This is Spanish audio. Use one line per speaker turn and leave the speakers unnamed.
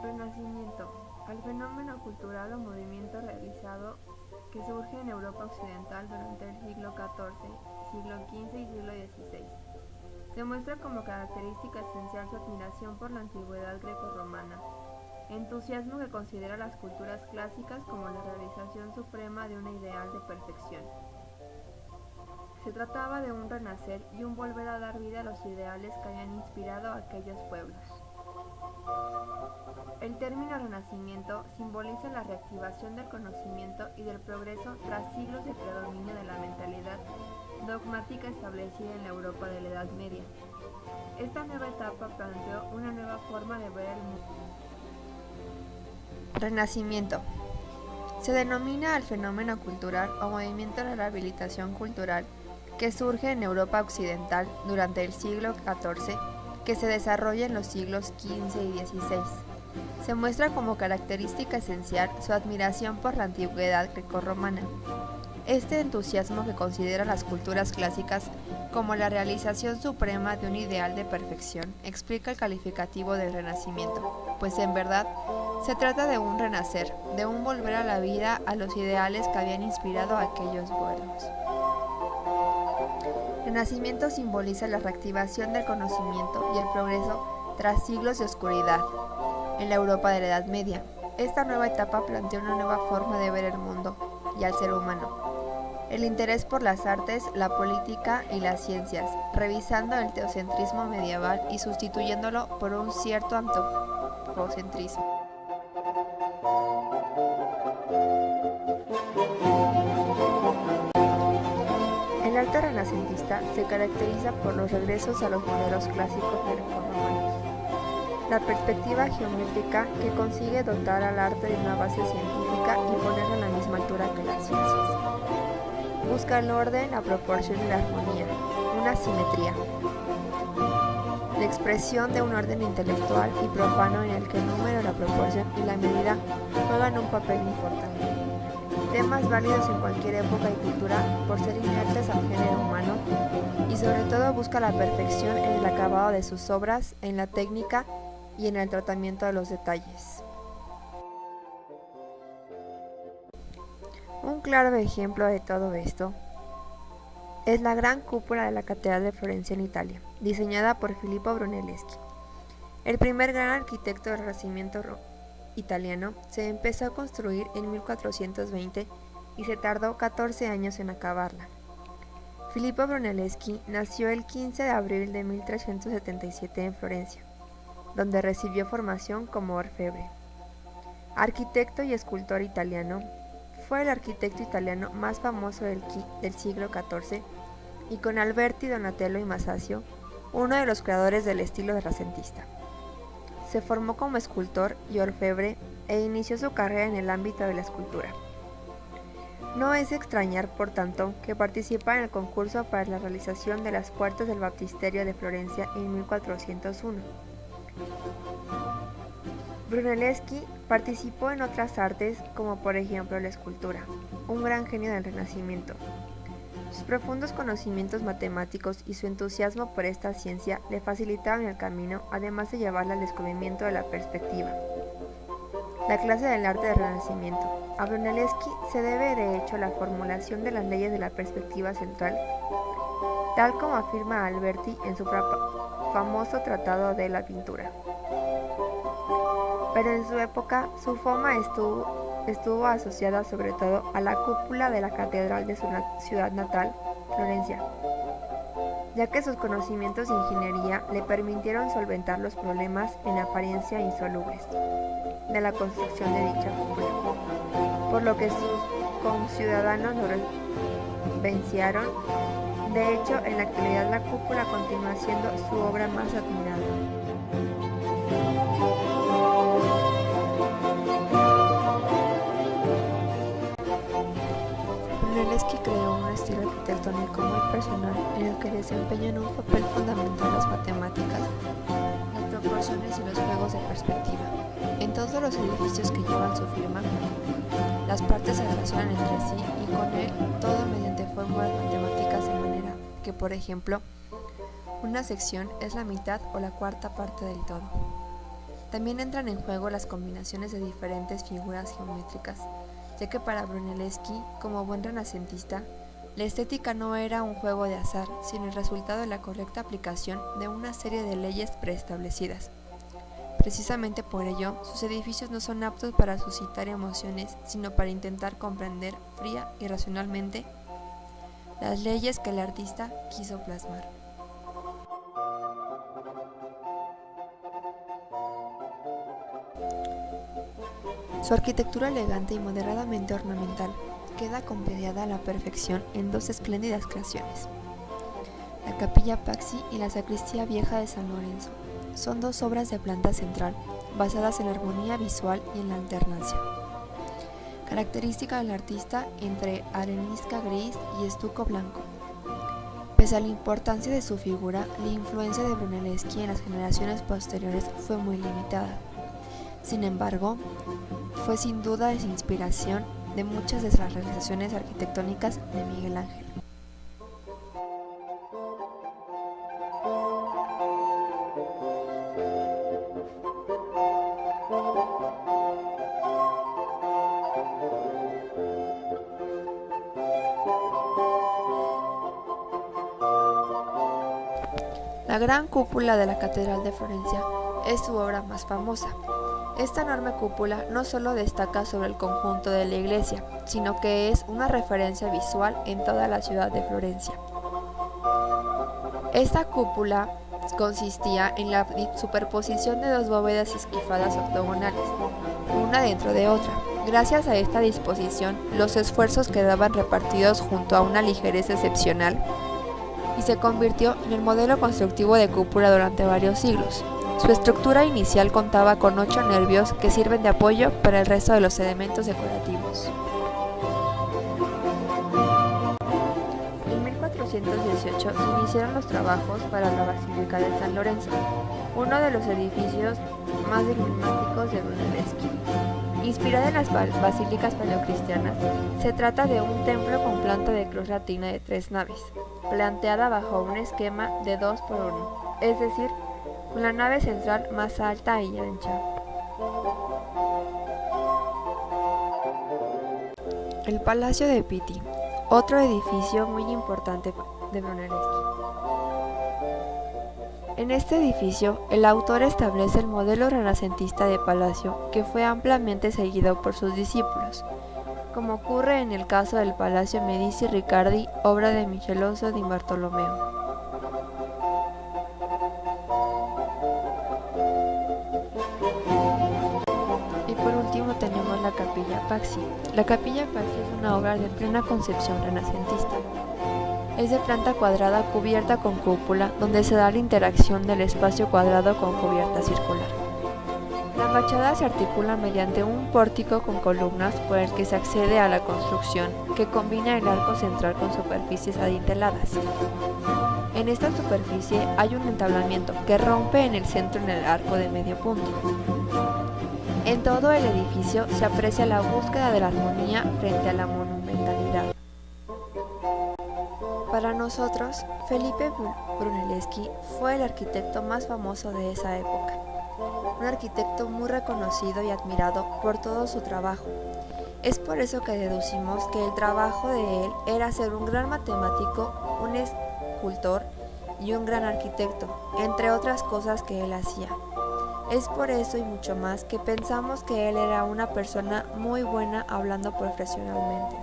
Renacimiento. Al fenómeno cultural o movimiento realizado que surge en Europa occidental durante el siglo XIV, siglo XV y siglo XVI. Se muestra como característica esencial su admiración por la antigüedad grecorromana, entusiasmo que considera las culturas clásicas como la realización suprema de un ideal de perfección. Se trataba de un renacer y un volver a dar vida a los ideales que habían inspirado a aquellos pueblos. El término renacimiento simboliza la reactivación del conocimiento y del progreso tras siglos de predominio de la mentalidad dogmática establecida en la Europa de la Edad Media. Esta nueva etapa planteó una nueva forma de ver el mundo. Renacimiento. Se denomina al fenómeno cultural o movimiento de rehabilitación cultural que surge en Europa occidental durante el siglo XIV, que se desarrolla en los siglos XV y XVI. Se muestra como característica esencial su admiración por la antigüedad grecorromana. Este entusiasmo que considera las culturas clásicas como la realización suprema de un ideal de perfección explica el calificativo del Renacimiento, pues en verdad se trata de un renacer, de un volver a la vida a los ideales que habían inspirado a aquellos pueblos. Renacimiento simboliza la reactivación del conocimiento y el progreso tras siglos de oscuridad en la Europa de la Edad Media. Esta nueva etapa plantea una nueva forma de ver el mundo y al ser humano. El interés por las artes, la política y las ciencias, revisando el teocentrismo medieval y sustituyéndolo por un cierto antropocentrismo. El arte renacentista se caracteriza por los regresos a los modelos clásicos grecorromanos. La perspectiva geométrica que consigue dotar al arte de una base científica y ponerlo a la misma altura que las ciencias. Busca el orden, la proporción y la armonía, una simetría. La expresión de un orden intelectual y profano en el que el número, la proporción y la medida juegan un papel importante. Temas válidos en cualquier época y cultura por ser inertes al género humano y sobre todo busca la perfección en el acabado de sus obras, en la técnica y en el tratamiento de los detalles. Un claro ejemplo de todo esto es la gran cúpula de la Catedral de Florencia en Italia, diseñada por Filippo Brunelleschi. El primer gran arquitecto del Renacimiento italiano se empezó a construir en 1420 y se tardó 14 años en acabarla. Filippo Brunelleschi nació el 15 de abril de 1377 en Florencia, donde recibió formación como orfebre. Arquitecto y escultor italiano, fue el arquitecto italiano más famoso del siglo XIV y con Alberti, Donatello y Masaccio, uno de los creadores del estilo renacentista. Se formó como escultor y orfebre e inició su carrera en el ámbito de la escultura. No es de extrañar, por tanto, que participa en el concurso para la realización de las puertas del Baptisterio de Florencia en 1401. Brunelleschi participó en otras artes como por ejemplo la escultura, un gran genio del Renacimiento. Sus profundos conocimientos matemáticos y su entusiasmo por esta ciencia le facilitaban el camino, además de llevarla al descubrimiento de la perspectiva. La clase del arte del Renacimiento. A Brunelleschi se debe de hecho la formulación de las leyes de la perspectiva central, tal como afirma Alberti en su famoso tratado de la pintura. Pero en su época su fama estuvo asociada sobre todo a la cúpula de la catedral de su ciudad natal, Florencia, ya que sus conocimientos de ingeniería le permitieron solventar los problemas en apariencia insolubles de la construcción de dicha cúpula, por lo que sus conciudadanos lo venciaron. De hecho, en la actualidad la cúpula continúa siendo su obra más admirada. Brunelleschi creó un estilo arquitectónico muy personal en el que desempeñan un papel fundamental las matemáticas, las proporciones y los juegos de perspectiva. En todos los edificios que llevan su firma, las partes se relacionan entre sí y con él todo mediante fórmulas matemáticas de manera que, por ejemplo, Una sección es la mitad o la cuarta parte del todo. También entran en juego las combinaciones de diferentes figuras geométricas, ya que para Brunelleschi, como buen renacentista, la estética no era un juego de azar, sino el resultado de la correcta aplicación de una serie de leyes preestablecidas. Precisamente por ello, sus edificios no son aptos para suscitar emociones, sino para intentar comprender fría y racionalmente las leyes que el artista quiso plasmar. Su arquitectura elegante y moderadamente ornamental queda compendiada a la perfección en dos espléndidas creaciones. La Capilla Pazzi y la Sacristía Vieja de San Lorenzo son dos obras de planta central, basadas en la armonía visual y en la alternancia. Característica del artista entre arenisca gris y estuco blanco. Pese a la importancia de su figura, la influencia de Brunelleschi en las generaciones posteriores fue muy limitada. Sin embargo, fue sin duda de inspiración de muchas de las realizaciones arquitectónicas de Miguel Ángel. La gran cúpula de la Catedral de Florencia es su obra más famosa. Esta enorme cúpula no solo destaca sobre el conjunto de la iglesia, sino que es una referencia visual en toda la ciudad de Florencia. Esta cúpula consistía en la superposición de dos bóvedas esquifadas octogonales, una dentro de otra. Gracias a esta disposición, los esfuerzos quedaban repartidos junto a una ligereza excepcional y se convirtió en el modelo constructivo de cúpula durante varios siglos. Su estructura inicial contaba con 8 nervios que sirven de apoyo para el resto de los elementos decorativos. En 1418 se iniciaron los trabajos para la Basílica de San Lorenzo, uno de los edificios más emblemáticos de Brunelleschi. Inspirada en las basílicas paleocristianas, se trata de un templo con planta de cruz latina de 3 naves, planteada bajo un esquema de 2 por 1, es decir, con la nave central más alta y ancha. El Palacio de Pitti, otro edificio muy importante de Brunelleschi. En este edificio, el autor establece el modelo renacentista de palacio que fue ampliamente seguido por sus discípulos, como ocurre en el caso del Palacio Medici Riccardi, obra de Michelozzo di Bartolomeo. Tenemos la Capilla Pazzi. La Capilla Pazzi es una obra de plena concepción renacentista. Es de planta cuadrada cubierta con cúpula, donde se da la interacción del espacio cuadrado con cubierta circular. La fachada se articula mediante un pórtico con columnas por el que se accede a la construcción, que combina el arco central con superficies adinteladas. En esta superficie hay un entablamiento que rompe en el centro en el arco de medio punto. En todo el edificio se aprecia la búsqueda de la armonía frente a la monumentalidad. Para nosotros, Felipe Brunelleschi fue el arquitecto más famoso de esa época, un arquitecto muy reconocido y admirado por todo su trabajo. Es por eso que deducimos que el trabajo de él era ser un gran matemático, un escultor y un gran arquitecto, entre otras cosas que él hacía. Es por eso y mucho más que pensamos que él era una persona muy buena hablando profesionalmente.